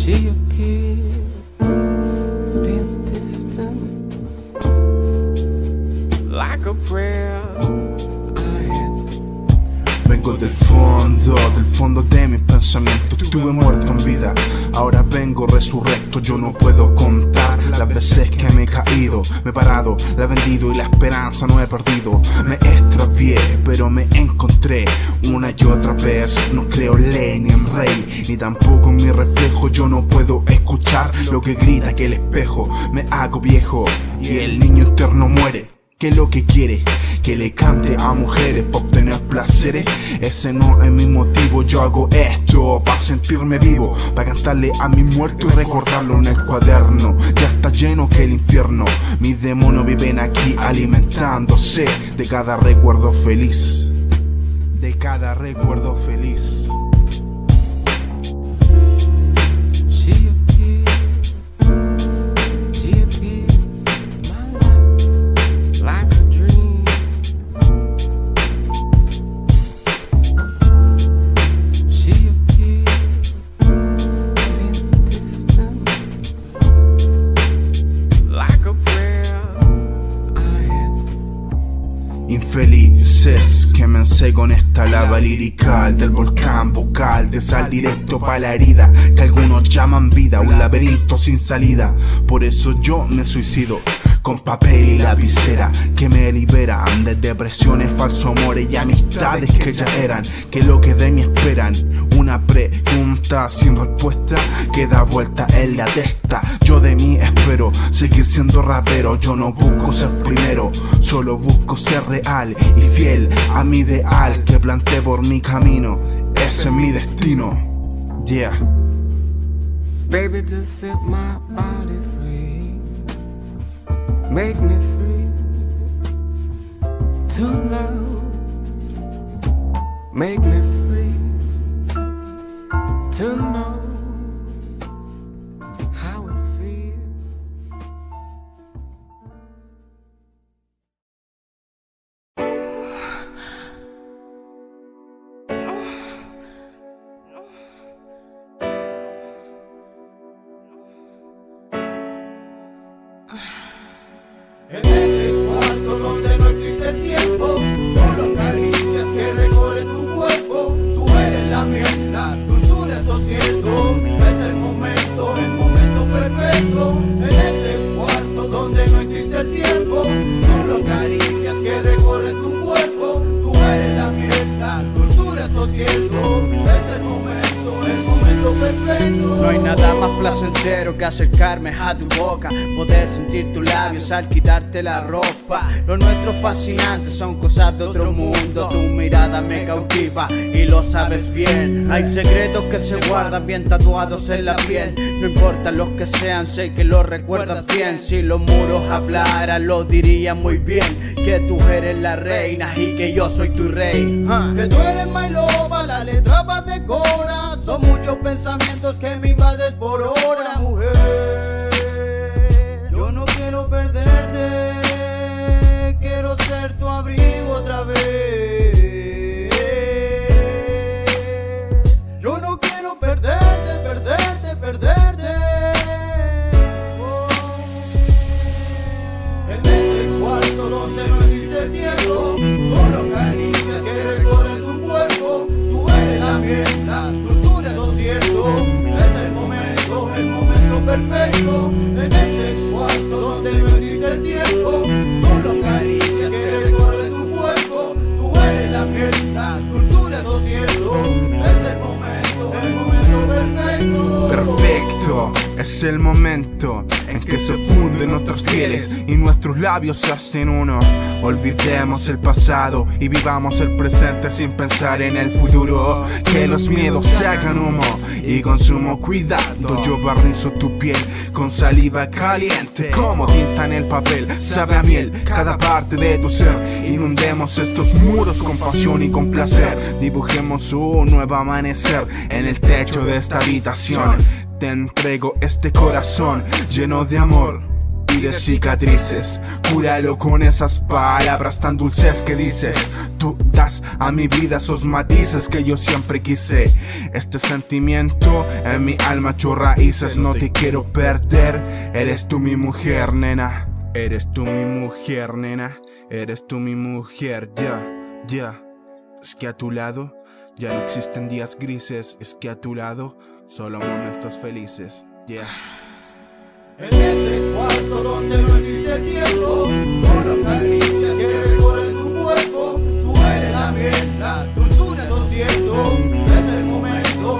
She appeared distant, like a prayer I had. Vengo del fondo de mis pensamientos. Estuve muerto en vida, ahora vengo resurrecto. Yo no puedo contar las veces que me he caído, me he parado, la he vendido y la esperanza no he perdido. Me extravié, pero me encontré una y otra vez. No creo ley ni en rey, ni tampoco en mi reflejo. Yo no puedo escuchar lo que grita aquel espejo. Me hago viejo y el niño interno muere. ¿Qué es lo que quiere? Que le cante a mujeres para obtener placeres. Ese no es mi motivo. Yo hago esto para sentirme vivo, para cantarle a mi muerto y recordarlo en el cuaderno. Ya está lleno que el infierno. Mis demonios viven aquí alimentándose de cada recuerdo feliz, de cada recuerdo feliz. Infelices, quémense con esta lava lirical del volcán vocal, de sal directo pa' la herida que algunos llaman vida, un laberinto sin salida. Por eso yo me suicido con papel y lapicera que me liberan de depresiones, falsos amores y amistades que ya eran, que lo que de mí esperan. Una pregunta sin respuesta que da vuelta en la testa. Yo de mí espero seguir siendo rapero. Yo no busco ser primero, solo busco ser real y fiel a mi ideal que planté por mi camino. Ese es mi destino. Yeah. Baby, just set my body free. Make me free to love. Make me free to know how it feels. En ese cuarto donde no existe el tiempo, solo caricias que recorren tu cuerpo. Tú eres la miel, la dulzura, eso siento. Es el momento perfecto. En ese cuarto donde no existe el tiempo, solo caricias que recorren tu cuerpo. Tú eres la miel, la dulzura, eso siento. Es el momento perfecto. No hay nada más placentero que acercarme a tu boca, poder sentir tus labios al quitarte la ropa. Lo nuestro fascinante, son cosas de otro mundo. Tu mirada me cautiva y lo sabes bien. Hay secretos que se guardan bien tatuados en la piel. No importa los que sean, sé que lo recuerdas bien. Si los muros hablaran, lo dirían muy bien. Que tú eres la reina y que yo soy tu rey. Que tú eres my loba, la letra va de cora. Son muchos pensamientos que me invades por hora, mujer. Yo no quiero perderte, quiero ser tu abrigo otra vez. Yo no quiero perderte, perderte, perderte. Oh. En ese cuarto donde no existe el tiempo, solo caricias que recorren tu cuerpo. Tú eres la miel, la dulzura, eso es cierto. Es el momento perfecto. En ese cuarto donde no existe el tiempo, solo caricias que recorren tu cuerpo. Tú eres la miel, la dulzura, eso es cierto. Es el momento perfecto. Perfecto, es el momento en que se funden nuestras pieles y nuestros labios se hacen uno. Olvidemos el pasado y vivamos el presente sin pensar en el futuro. Que los miedos se hagan humo y con sumo cuidado yo barnizo tu piel con saliva caliente como tinta en el papel. Sabe a miel cada parte de tu ser. Inundemos estos muros con pasión y con placer. Dibujemos un nuevo amanecer en el techo de esta habitación. Te entrego este corazón lleno de amor y de cicatrices. Cúralo con esas palabras tan dulces que dices. Tú das a mi vida esos matices que yo siempre quise. Este sentimiento en mi alma echó raíces. No te quiero perder, eres tú mi mujer, nena. Eres tú mi mujer, nena. Eres tú mi mujer, ya. Es que a tu lado ya no existen días grises. Es que a tu lado solo momentos felices, En ese cuarto donde no existe el tiempo, solo caricias que recorren tu cuerpo. Tú eres la miel, la dulzura, lo siento. Es el momento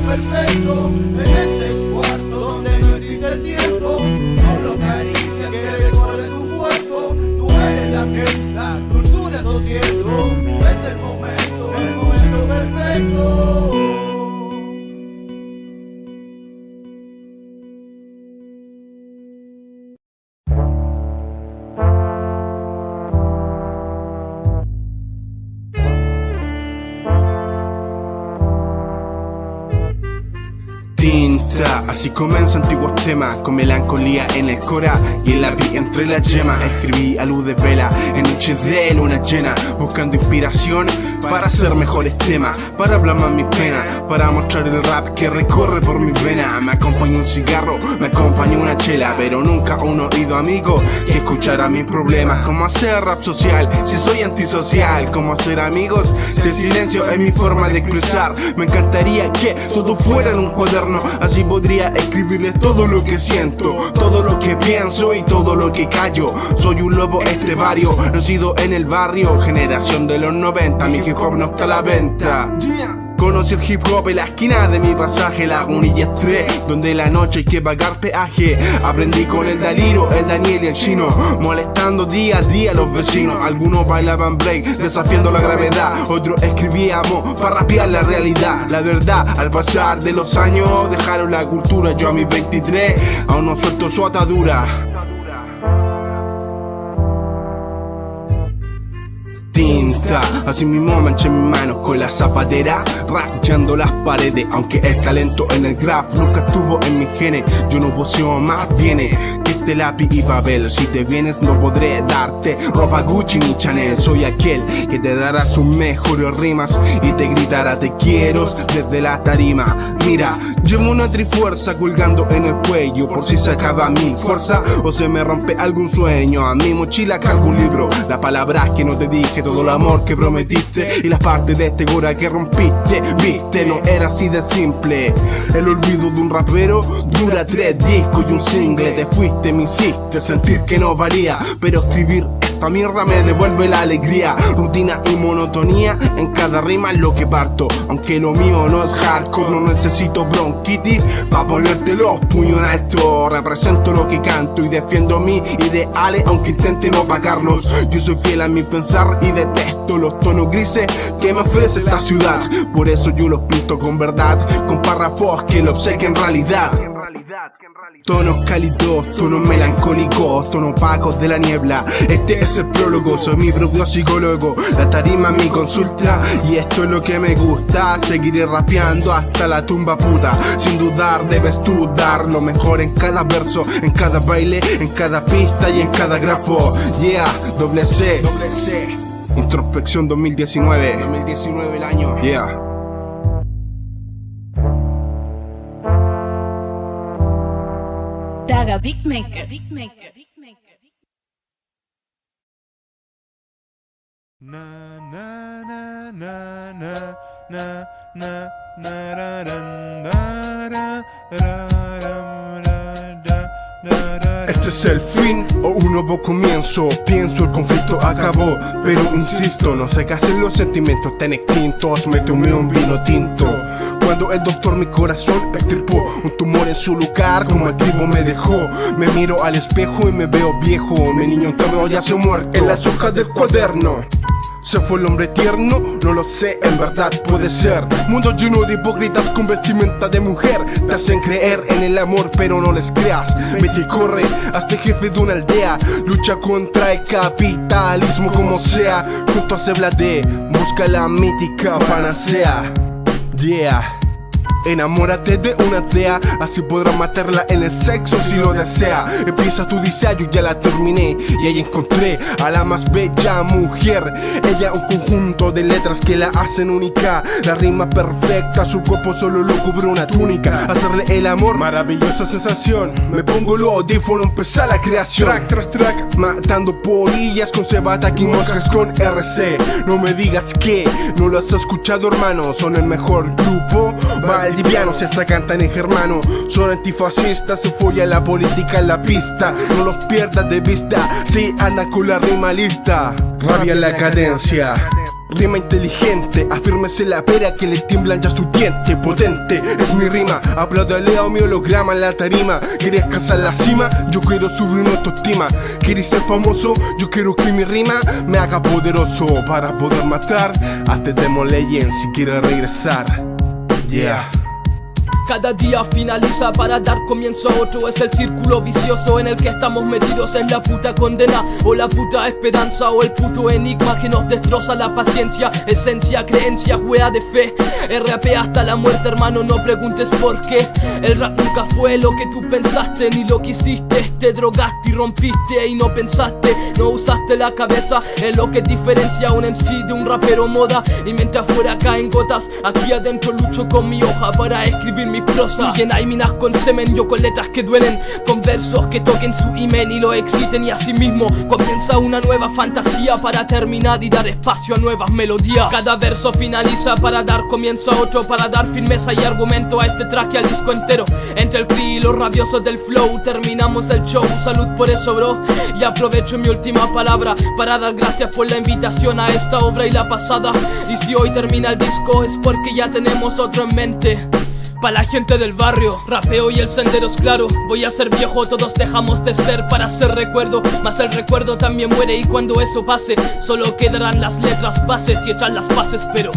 perfecto. En ese cuarto donde no existe el tiempo, solo caricias que recorren tu cuerpo. Tú eres la miel, la dulzura, lo siento. Es el momento perfecto. Tinta, así comienza antiguos temas, con melancolía en el cora y el lápiz entre las yemas. Escribí a luz de vela en noche de luna llena, buscando inspiración para hacer mejores temas, para hablar más mis penas, para mostrar el rap que recorre por mis venas. Me acompañó un cigarro, me acompañó una chela, pero nunca un oído amigo que escuchara mis problemas. Cómo hacer rap social si soy antisocial, cómo hacer amigos si el silencio es mi forma de expresar. Me encantaría que todo fuera en un cuaderno, así podría escribirles todo lo que siento, todo lo que pienso y todo lo que callo. Soy un lobo estebario, nacido en el barrio, generación de los 90, mi hip hop no está a la venta. Conocí el hip hop en la esquina de mi pasaje, Lagunilla Estrés, donde la noche hay que pagar peaje. Aprendí con el Daliro, el Daniel y el Chino, molestando día a día a los vecinos. Algunos bailaban break, desafiando la gravedad, otros escribíamos para rapear la realidad. La verdad, al pasar de los años, dejaron la cultura. Yo a mis 23, aún no suelto su atadura. Tinta, así mismo manché mis manos con la zapatera, rayando las paredes. Aunque el talento en el graph nunca estuvo en mis genes, yo no poseo más bienes que este lápiz y papel. Si te vienes no podré darte ropa Gucci ni Chanel. Soy aquel que te dará sus mejores rimas y te gritará te quiero desde la tarima. Mira, llevo una trifuerza colgando en el cuello, por si se acaba mi fuerza o se me rompe algún sueño. A mi mochila cargo un libro, las palabras que no te dije, todo el amor que prometiste y las partes de este gora que rompiste. Viste, no era así de simple. El olvido de un rapero dura 3 discos y un single. Te fuiste, me hiciste sentir que no valía, pero escribir esta mierda me devuelve la alegría. Rutina y monotonía en cada rima es lo que parto. Aunque lo mío no es hardcore, no necesito bronquitis pa' ponerte los puños en alto. Represento lo que canto y defiendo mis ideales, aunque intente no pagarlos. Yo soy fiel a mi pensar y detesto los tonos grises que me ofrece esta ciudad. Por eso yo los pinto con verdad, con párrafos que lo obsequian realidad. Tonos cálidos, tonos melancólicos, tonos opacos de la niebla. Este es el prólogo, soy mi propio psicólogo. La tarima es mi consulta y esto es lo que me gusta. Seguiré rapeando hasta la tumba puta. Sin dudar debes tú dar lo mejor en cada verso, en cada baile, en cada pista y en cada grafo. Yeah, doble C. Introspección 2019 el año. Yeah. Daga Beatmaker. Este es el fin o un nuevo comienzo. Pienso el conflicto acabó, pero insisto, no sé qué hacen los sentimientos tan extintos. Me tomé un vino tinto cuando el doctor mi corazón extirpó un tumor en su lugar, como el tipo me dejó. Me miro al espejo y me veo viejo. Mi niño enterrado ya se ha muerto. En las hojas del cuaderno ¿se fue el hombre tierno? No lo sé, en verdad puede ser. Mundo lleno de hipócritas con vestimenta de mujer. Te hacen creer en el amor pero no les creas. Vete y corre, hazte jefe de una aldea. Lucha contra el capitalismo como sea. Juntos se habla de busca la mítica panacea. Yeah. Enamórate de una tea, así podrás matarla en el sexo si lo desea. Empieza tu diseño, yo ya la terminé y ahí encontré a la más bella mujer. Ella un conjunto de letras que la hacen única, la rima perfecta, su cuerpo solo lo cubre una túnica. Hacerle el amor, maravillosa sensación. Me pongo los audífonos, empezar la creación. Track tras track, matando polillas con cebata y moscas con RC. No me digas que no lo has escuchado, hermano. Son el mejor grupo valdivianos, hasta cantan en germano. Son antifascistas, se folla la política en la pista. No los pierdas de vista, si andan con la rima lista. Rabia en la cadencia, rima inteligente, afírmese la pera que le tiemblan ya su diente. Potente es mi rima, apláudale a mi holograma en la tarima. ¿Quieres alcanzar la cima? Yo quiero subir mi autoestima. ¿Quieres ser famoso? Yo quiero que mi rima me haga poderoso para poder matar a The Demon Legend si quiere regresar. Yeah. Cada día finaliza para dar comienzo a otro. Es el círculo vicioso en el que estamos metidos. Es la puta condena o la puta esperanza, o el puto enigma que nos destroza la paciencia. Esencia, creencia, wea de fe. RAP hasta la muerte, hermano, no preguntes por qué. El rap nunca fue lo que tú pensaste ni lo que hiciste. Te drogaste y rompiste y no pensaste, no usaste la cabeza. Es lo que diferencia a un MC de un rapero moda. Y mientras fuera caen gotas, aquí adentro lucho con mi hoja para escribir mi prosa. Y hay minas con semen, yo con letras que duelen, con versos que toquen su himen y lo exciten. Y así mismo comienza una nueva fantasía para terminar y dar espacio a nuevas melodías. Cada verso finaliza para dar comienzo a otro, para dar firmeza y argumento a este track y al disco entero. Entre el cri y los rabiosos del flow terminamos el show. Salud por eso, bro. Y aprovecho mi última palabra para dar gracias por la invitación a esta obra y la pasada. Y si hoy termina el disco es porque ya tenemos otro en mente. Pa' la gente del barrio, rapeo y el sendero es claro. Voy a ser viejo, todos dejamos de ser para ser recuerdo. Mas el recuerdo también muere y cuando eso pase solo quedarán las letras bases y echar las paces, pero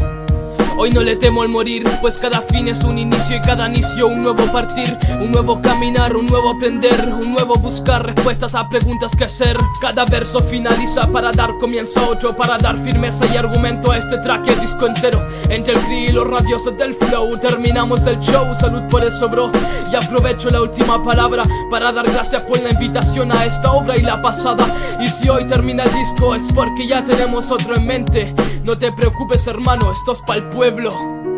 hoy no le temo al morir, pues cada fin es un inicio y cada inicio un nuevo partir. Un nuevo caminar, un nuevo aprender, un nuevo buscar respuestas a preguntas que hacer. Cada verso finaliza para dar comienzo a otro, para dar firmeza y argumento a este track y el disco entero. Entre el cri y los rabiosos del flow terminamos el show. Salud por eso, bro. Y aprovecho la última palabra para dar gracias por la invitación a esta obra y la pasada. Y si hoy termina el disco es porque ya tenemos otro en mente. No te preocupes, hermano, esto es pa'l pueblo.